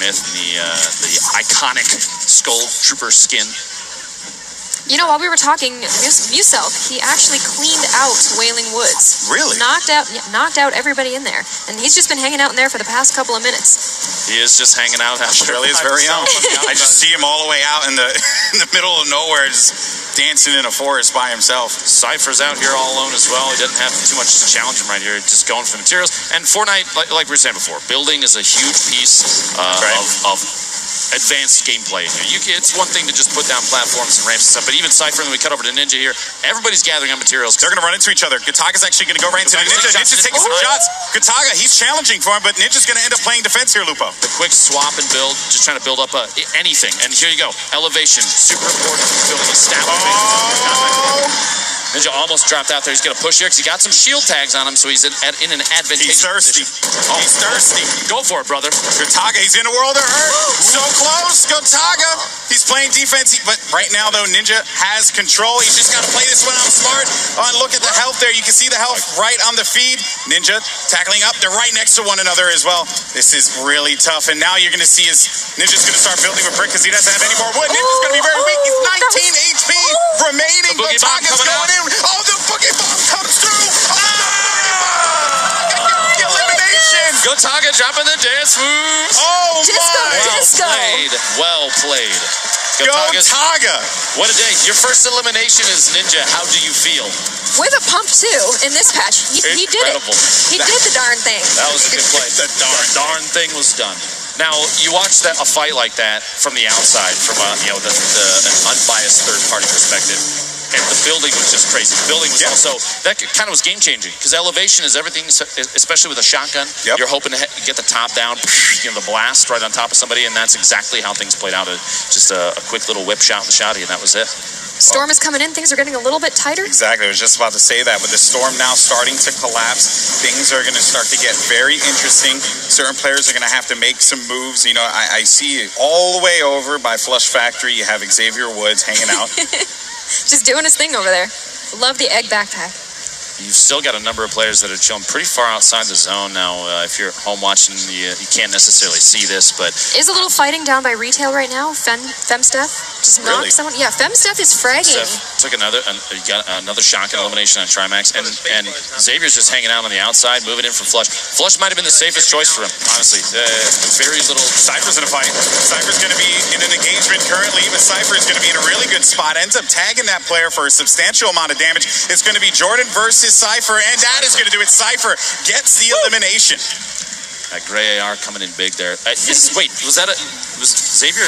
Myth in the iconic Skull Trooper skin. You know, while we were talking, Muselk, he actually cleaned out Wailing Woods. Really? Knocked out everybody in there. And he's just been hanging out in there for the past couple of minutes. He is just hanging out. Australia's very own. I just see him all the way out in the middle of nowhere, just dancing in a forest by himself. Cypher's out here all alone as well. He doesn't have too much to challenge him right here. Just going for the materials. And Fortnite, like we were saying before, building is a huge piece of advanced gameplay. It's one thing to just put down platforms and ramps and stuff, but even Cypher, and we cut over to Ninja here, everybody's gathering on materials. They're going to run into each other. Gotaga's actually going to go right into Ninja. Ninja's taking some shots. Gotaga, he's challenging for him, but Ninja's going to end up playing defense here, Lupo. The quick swap and build, just trying to build up anything. And here you go. Elevation, super important for building establishment. Ninja almost dropped out there. He's going to push here because he got some shield tags on him, so he's in an advantageous position. He's thirsty. Go for it, brother. Gotaga, he's in a world of hurt. So close. Gotaga, he's playing defense. But right now, though, Ninja has control. He's just got to play this one out smart. And look at the health there. You can see the health right on the feed. Ninja tackling up. They're right next to one another as well. This is really tough. And now you're going to see Ninja's going to start building with Brick because he doesn't have any more wood. Ninja's going to be very weak. He's 19 HP remaining. Gotaga's going in. Oh, the boogie bomb comes through. The elimination. Gotaga dropping the dance moves. Oh, Disco. Well played. Gotaga. What a day. Your first elimination is Ninja. How do you feel? With a pump, too, in this patch. He did it. He did the darn thing. That was a good play. The darn thing was done. Now, you watch a fight like that from the outside, from an unbiased third-party perspective, and the building was just crazy. The building was also, that kind of was game-changing, because elevation is everything, especially with a shotgun. You're hoping to get the top down, the blast right on top of somebody, and that's exactly how things played out. Just a quick little whip shot with the shotty, and that was it. Storm is coming in. Things are getting a little bit tighter. Exactly. I was just about to say that. With the storm now starting to collapse, things are going to start to get very interesting. Certain players are going to have to make some moves. You know, I see all the way over by Flush Factory, you have Xavier Woods hanging out. Just doing his thing over there. Love the egg backpack. You've still got a number of players that are chilling pretty far outside the zone now. If you're home watching, you can't necessarily see this, but... Is a little fighting down by Retail right now. Femsteph just knocked someone. Yeah, Femsteph is fragging. Took another shotgun elimination on Trimax, and Xavier's just hanging out on the outside, moving in from Flush. Flush might have been the safest choice for him, honestly. Very little... Cypher's in a fight. Cypher's going to be in an engagement currently, but Cypher is going to be in a really good spot. Ends up tagging that player for a substantial amount of damage. It's going to be Jordan versus Cypher, and that is going to do it. Cypher gets the elimination. That gray AR coming in big there. Wait, was Xavier?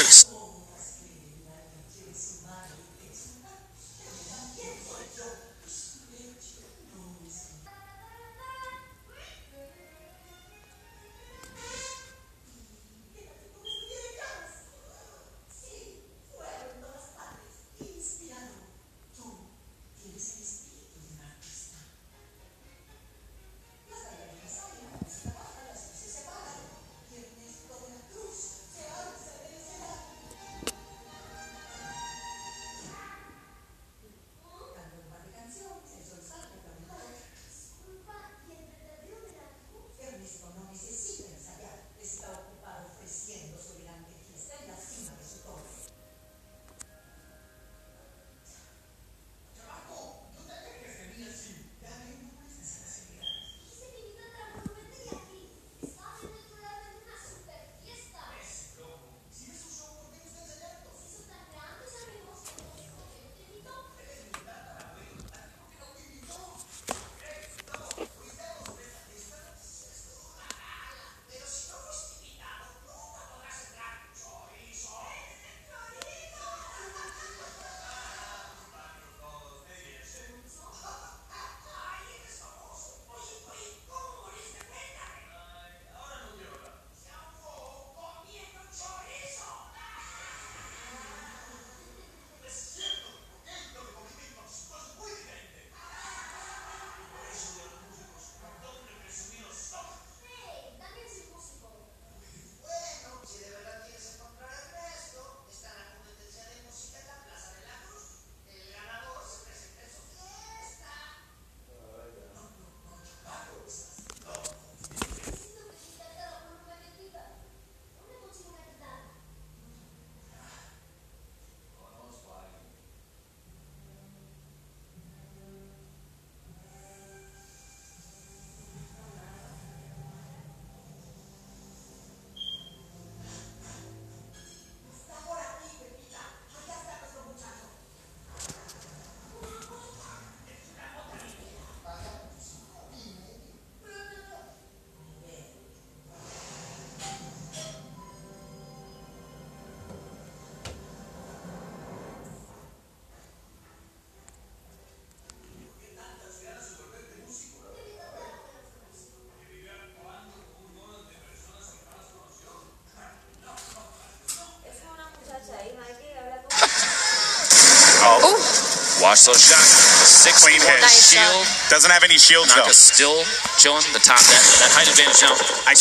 Watch those shots. 61 Nice shield. Doesn't have any shields though. Naka's still chilling the top end. That height advantage now. I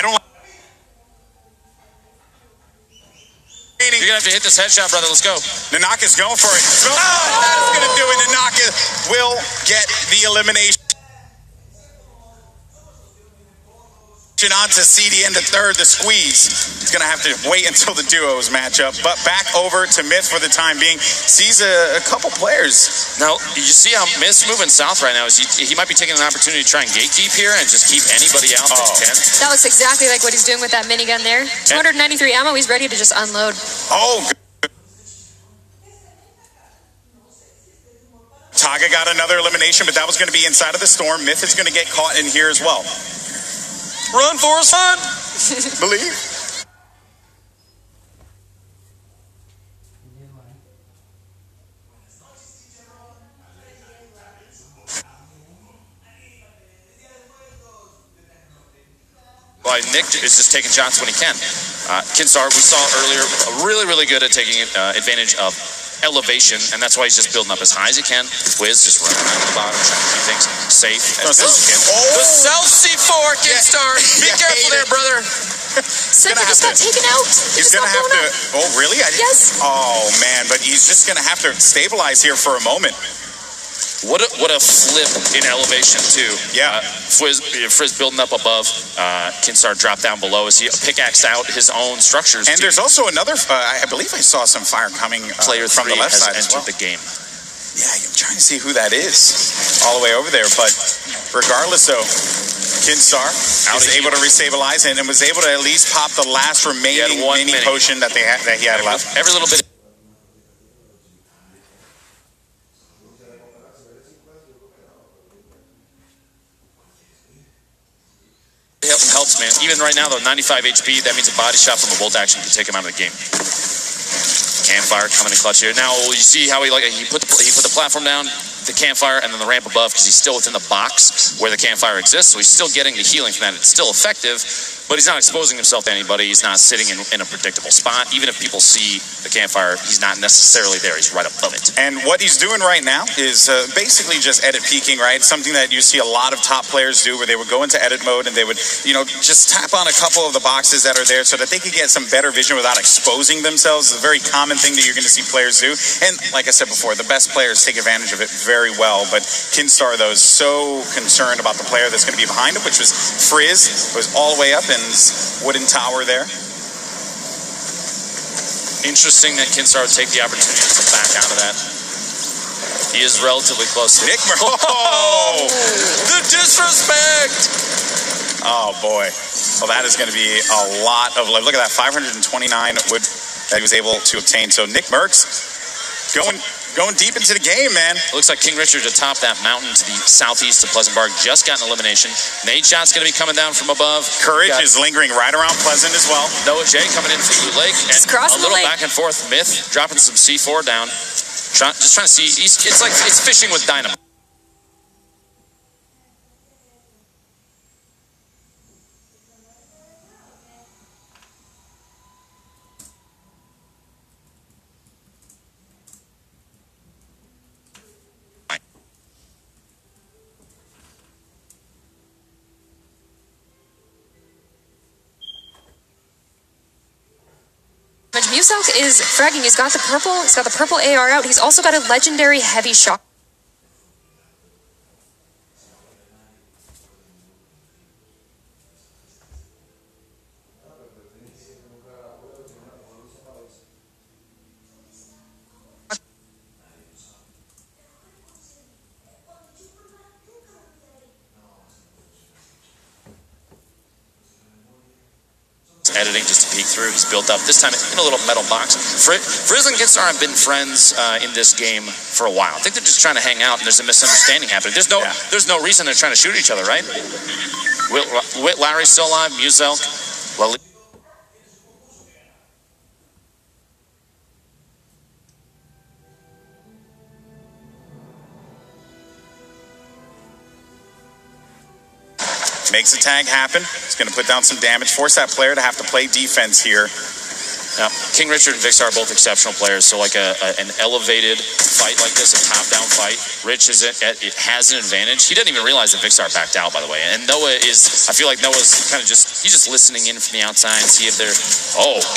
don't. You're gonna have to hit this headshot, brother. Let's go. Nanaka's going for it. Oh, that's gonna do it. Nanaka will get the elimination. On to CD into third, the squeeze. He's going to have to wait until the duos match up. But back over to Myth for the time being. Sees a couple players. Now, you see how Myth's moving south right now. He might be taking an opportunity to try and gate deep here and just keep anybody out that he can. That looks exactly like what he's doing with that minigun there. 293 ammo, he's ready to just unload. Oh, good. Taga got another elimination, but that was going to be inside of the storm. Myth is going to get caught in here as well. Run, Forrest, run! Believe. Well, Nick is just taking shots when he can. Kinstar, we saw earlier, really good at taking advantage of elevation, and that's why he's just building up as high as he can. Wiz just running around the bottom, trying to keep things safe as best he can. The South C4, Kinstar. Be careful there, brother. Cedric just got taken out. He's going to have to. Oh, really? Yes. Oh, man, but he's just going to have to stabilize here for a moment. What a flip in elevation, too. Yeah. Frizz building up above. Kinstar dropped down below as he pickaxed out his own structures. And there's also another, I believe I saw some fire coming player from the left side has as well. entered the game. Yeah, I'm trying to see who that is all the way over there. But regardless, though, Kinstar was able to restabilize and was able to at least pop the last remaining mini potion that he had left. Every little bit. Helps, man. Even right now, though, 95 HP, that means a body shot from a bolt action can take him out of the game. Campfire coming in clutch here. Now, you see how he put the platform down, the campfire, and then the ramp above, because he's still within the box where the campfire exists, so he's still getting the healing from that. It's still effective, but he's not exposing himself to anybody. He's not sitting in a predictable spot. Even if people see the campfire, he's not necessarily there. He's right above it. And what he's doing right now is basically just edit peeking, right? Something that you see a lot of top players do, where they would go into edit mode and they would, just tap on a couple of the boxes that are there so that they could get some better vision without exposing themselves. It's a very common thing that you're going to see players do. And like I said before, the best players take advantage of it very well. But Kinstar, though, is so concerned about the player that's going to be behind him, which was Frizz, was all the way up in his wooden tower there. Interesting that Kinstar would take the opportunity to back out of that. He is relatively close to Nick Oh! The disrespect! Oh, boy. Well, that is going to be a lot of love. Look at that, 529 wood that he was able to obtain. So Nick Merckx going deep into the game, man. It looks like King Richard atop that mountain to the southeast of Pleasant Park just got an elimination. Nade shot's going to be coming down from above. Courage is lingering right around Pleasant as well. Noah J coming in from Blue Lake. And a little back and forth. Myth dropping some C4 down. Just trying to see. It's fishing with dynamite. Muselk is fragging. He's got the purple AR out. He's also got a legendary heavy shot. Editing just to peek through. He's built up this time in a little metal box. Frizz and Kinstar have been friends in this game for a while. I think they're just trying to hang out, and there's a misunderstanding happening. There's no reason they're trying to shoot each other, right? Larry's still alive. Muselk, Lali. Makes the tag happen. It's going to put down some damage, force that player to have to play defense here. Yeah. King Richard and Vixar are both exceptional players. So like an elevated fight like this, a top-down fight, Rich it has an advantage. He didn't even realize that Vixar backed out, by the way. And Noah I feel like Noah's kind of he's just listening in from the outside and see if they're,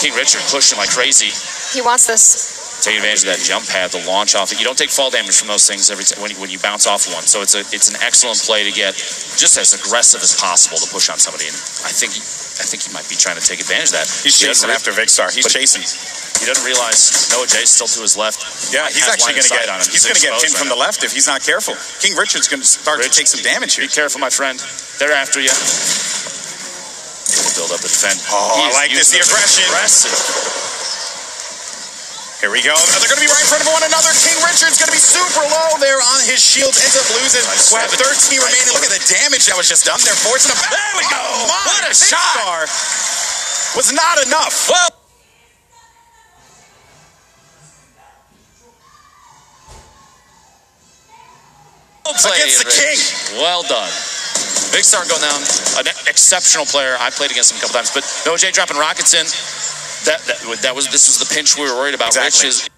King Richard pushing like crazy. He wants this. Take advantage of that jump pad, the launch off it. You don't take fall damage from those things every time when you bounce off one. So it's an excellent play to get just as aggressive as possible to push on somebody. And I think he might be trying to take advantage of that. He's chasing after Vixar. He's chasing. He doesn't realize Noah Jay's still to his left. Yeah, he's actually going to get on him. He's going to get pinned from the left if he's not careful. King Richard's going to start to take some damage here. Be careful, my friend. They're after you. Build up and defend. I like this, the aggression. Here we go. They're going to be right in front of one another. King Richard's going to be super low there on his shield. Ends up losing. We have 13 remaining. Look at the damage that was just done there. Forcing him back. There we go. What a shot. Was not enough. Well. Against the King. Well done. Big Star going down. An exceptional player. I played against him a couple times. But Noah Jay dropping rockets in. This was the pinch we were worried about. Exactly. Rich is.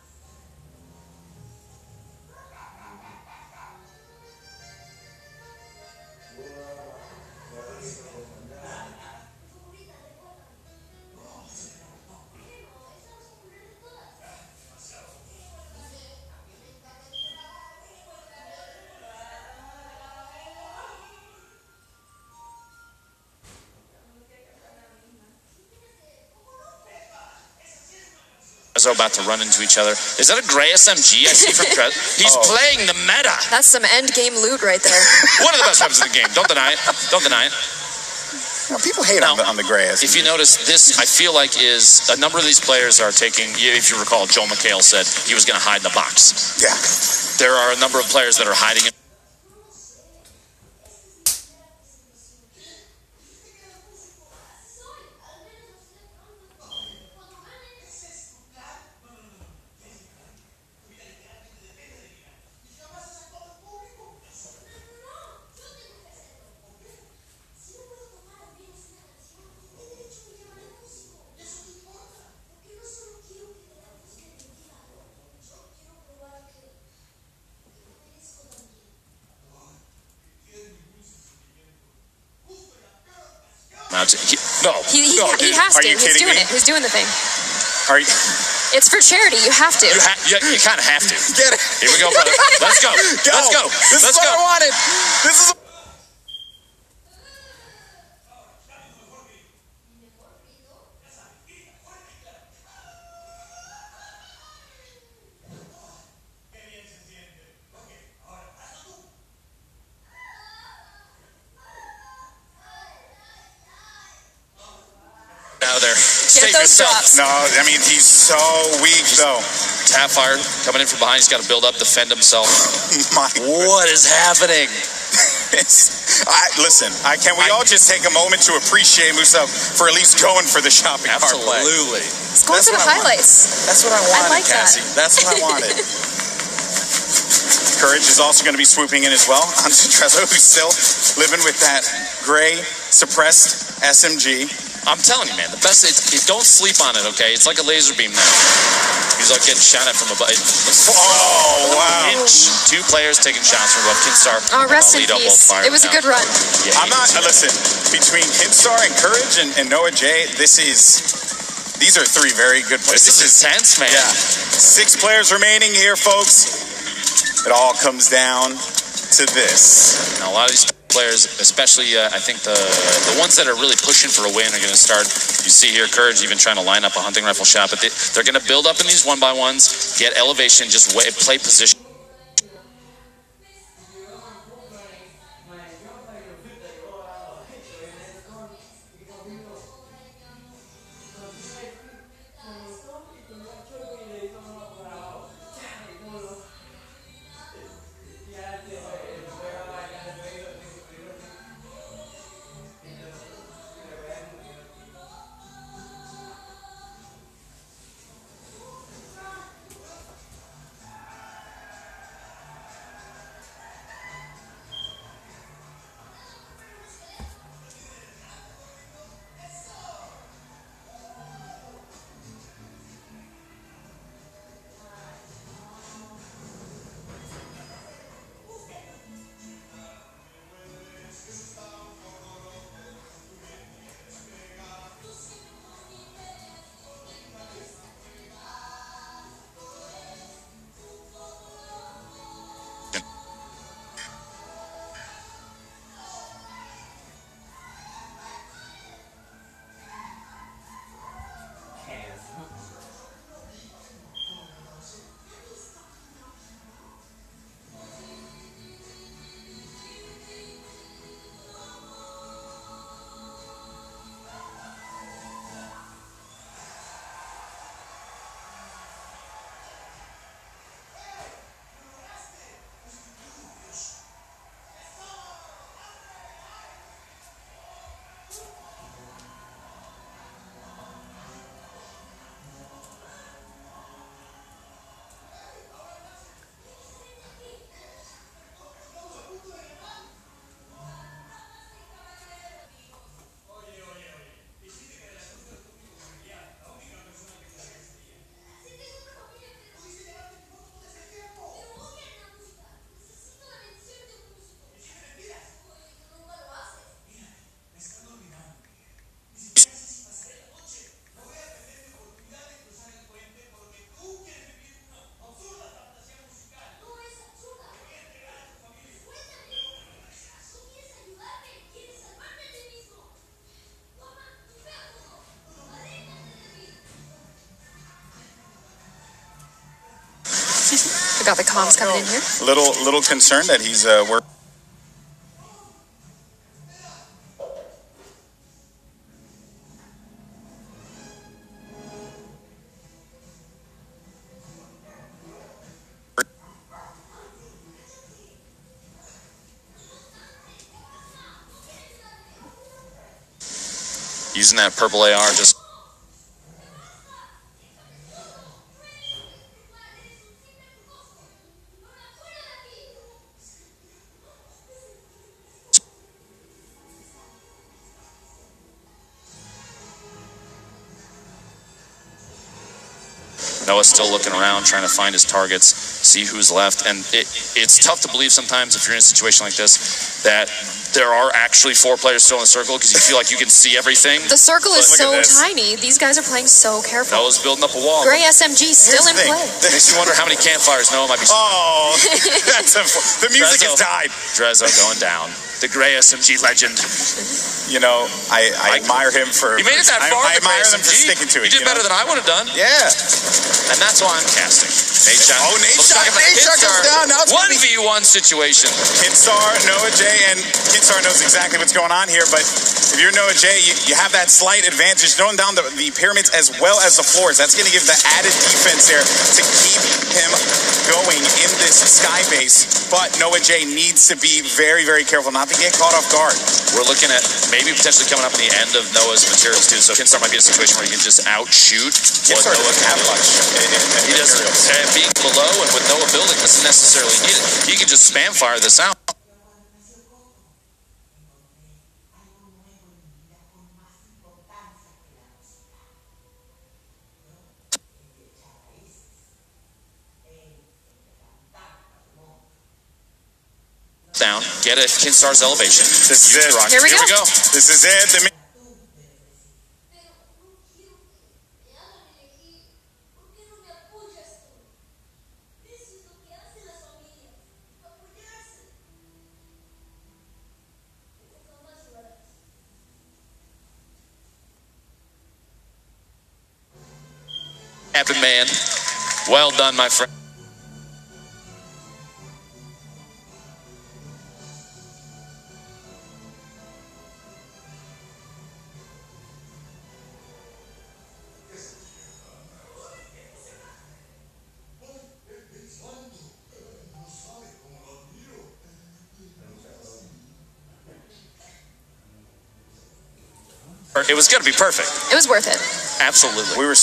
Are about to run into each other. Is that a gray SMG I see from Trez? He's playing the meta. That's some end game loot right there. One of the best weapons in the game. Don't deny it. Don't deny it. No, people hate on the gray SMG. If you notice, this I feel like is a number of these players are taking. If you recall, Joel McHale said he was going to hide in the box. Yeah. There are a number of players that are hiding in. He has to. He's doing it. He's doing the thing. Are you? It's for charity. You have to. You kind of have to. Get it. Here we go, brother. Let's go. Let's go. This is what I wanted. This is. Out of there. Get those drops. No, I mean, he's so weak, though. Tap fire coming in from behind. He's got to build up, defend himself. What is happening? Listen, can we all just take a moment to appreciate Musa for at least going for the shopping cart play? Absolutely. It's going for the highlights. That's what I wanted, I like Cassie. That's what I wanted. Courage is also going to be swooping in as well onto Trezor, who's still living with that gray suppressed SMG. I'm telling you, man, the best don't sleep on it, okay? It's like a laser beam now. He's like getting shot at from above. Wow. Two players taking shots from above. Kinstar. Oh, rest in peace. It was a good run. Yeah, I'm not, listen, between Kinstar and Courage and Noah Jay, these are three very good players. This is intense, man. Yeah. 6 players remaining here, folks. It all comes down to this. Now, a lot of these players, especially I think the ones that are really pushing for a win are going to start. You see here Courage even trying to line up a hunting rifle shot, but they're going to build up in these 1-by-1s, get elevation, just play position. Got the comms coming in here. Little concerned that he's working. Using that purple AR just. Noah's still looking around, trying to find his targets, see who's left. And it's tough to believe sometimes if you're in a situation like this that there are actually 4 players still in the circle because you feel like you can see everything. The circle is so tiny. These guys are playing so careful. Noah's building up a wall. Gray SMG still in play. Makes you wonder how many campfires Noah might be. Oh, that's the music has died. Drezzo going down. The Gray SMG legend. You know, I admire him for. You made it that far. I admire them for sticking to it. You did better than I would have done. Yeah. And that's why I'm casting. Nate shot. Oh, Nate shot. Nate shot goes down. Now it's 1v1 situation. Kinstar, Noah J, and Kinstar knows exactly what's going on here, but if you're Noah J, you have that slight advantage throwing down the pyramids as well as the floors. That's going to give the added defense there to keep him going in this sky base. But Noah J needs to be very, very careful not to get caught off guard. We're looking at maybe potentially coming up in the end of Noah's materials too. So Kinstar might be in a situation where he can just outshoot what Noah can have much. He doesn't. And being below and with Noah building doesn't necessarily need it. He can just spam fire this out. Down, get it. Kinstar's elevation. This is it. Here we go. This is it. Happen, man. Well done, my friend. It was going to be perfect. It was worth it. Absolutely. We were